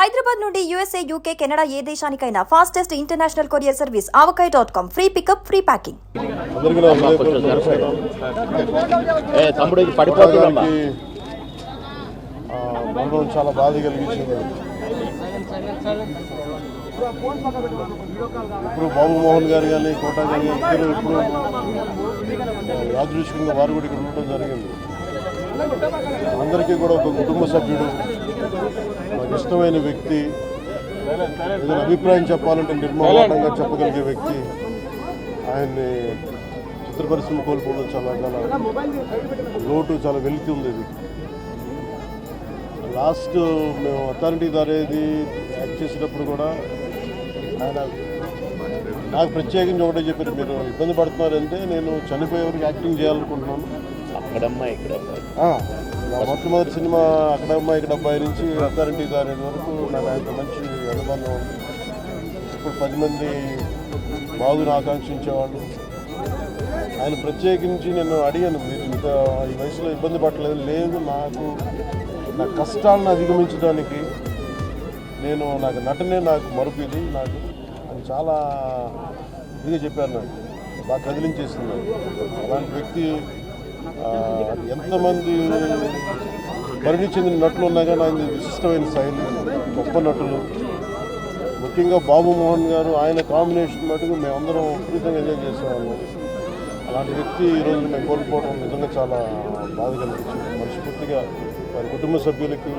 హైదరాబాద్ నుండి USA, UK, Canada ఏ దేశానికైనా fastest international courier service avocai.com. Free pickup, free packing. చాలా బాధ కలిగించింది. ఇప్పుడు బాబు మోహన్ గారు కానీ కోటా గారు ఇద్దరు ఇప్పుడు యాదృచ్ఛికంగా వారు కూడా ఇక్కడ ఉండటం జరిగింది. అందరికీ కూడా ఒక కుటుంబ సభ్యుడు, నాకు ఇష్టమైన వ్యక్తి, ఏదైనా అభిప్రాయం చెప్పాలంటే నిర్మమాటంగా చెప్పగలిగే వ్యక్తి. ఆయన్ని చిత్ర పరిశ్రమ కోల్పోవడం చాలా లోటు, చాలా వెలితి ఉంది. ఇది లాస్ట్ మేము అథారిటీ దారేది యాక్ట్ చేసేటప్పుడు కూడా ఆయన నాకు ప్రత్యేకించి ఒకటే చెప్పారు, మీరు ఇబ్బంది పడుతున్నారంటే నేను చనిపోయేవరకు యాక్టింగ్ చేయాలనుకుంటున్నాను. మొట్టమొదటి సినిమా అక్కడమ్మాయి ఇక్కడ అబ్బాయి నుంచి అథారిటీ దారేది వరకు నాకు ఆయనతో మంచి అనుబంధం ఉంది. ఇప్పుడు 10 మంది బాగుని ఆకాంక్షించేవాళ్ళు. ఆయన ప్రత్యేకించి నేను అడిగాను, మీరు ఇంత ఈ వయసులో ఇబ్బంది పడలేదు. లేదు, నా కష్టాలను అధిగమించడానికి నాకు నటనే నాకు మరుపుది, నాకు అని చాలా ఇదిగా చెప్పారు. నాకు బాగా కదిలించేస్తుంది. అలాంటి వ్యక్తి ఎంతమంది పరిణి చెందిన నటులు ఉన్నా కానీ ఆయన విశిష్టమైన శైలి, గొప్ప నటులు. ముఖ్యంగా బాబు మోహన్ గారు, ఆయన కాంబినేషన్ మటుకు మేమందరం విపరీతంగా ఎంజాయ్ చేసేవాళ్ళం. అలాంటి వ్యక్తి ఈరోజు మేము కోల్పోవడం నిజంగా చాలా బాధ కలిగించింది. మనస్ఫూర్తిగా వారి కుటుంబ సభ్యులకి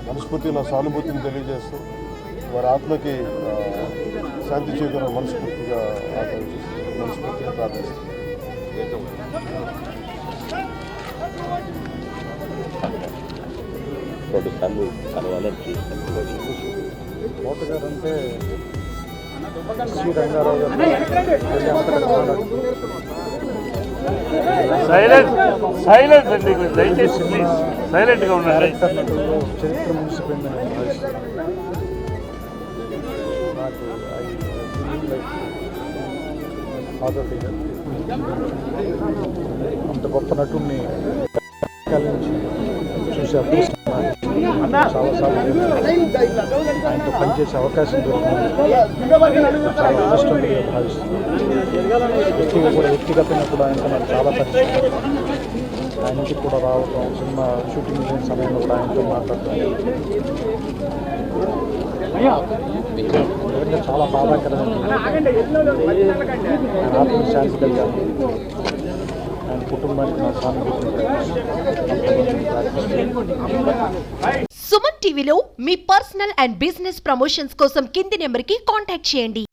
మనస్ఫూర్తిగా నా సానుభూతిని తెలియజేస్తూ వారి ఆత్మకి శాంతి చేకూర మనస్ఫూర్తిగా ప్రార్థిస్తాను. కోటగారు అంటే శ్రీ రంగారావు గారు సైలెంట్ అండి, దయచేసి ప్లీజ్ సైలెంట్గా ఉండండి. చరిత్ర ముగిసిపోయిందని నాకు అంత గొప్ప నటుడిని నుంచి చూసే అదృష్టం చాలాసార్లు ఆయనతో పనిచేసే అవకాశం దొరికింది. చాలా అదృష్టంగా భావిస్తుంది. వ్యక్తిగతంగా కూడా ఆయనతో నాకు చాలా పరిచయం. ఆయన ఇంటికి కూడా రావడం, సినిమా షూటింగ్ లేని సమయంలో కూడా ఆయనతో మాట్లాడటం నిజంగా చాలా బాధాకరమైన. ఆయన ఆత్మ శాంతి కలిగాను. ఆయన కుటుంబానికి నా సానుభూతిని. సుమన్ టీవీలో మీ పర్సనల్ అండ్ బిజినెస్ ప్రమోషన్స్ కోసం కింది నెంబర్కి కాంటాక్ట్ చేయండి.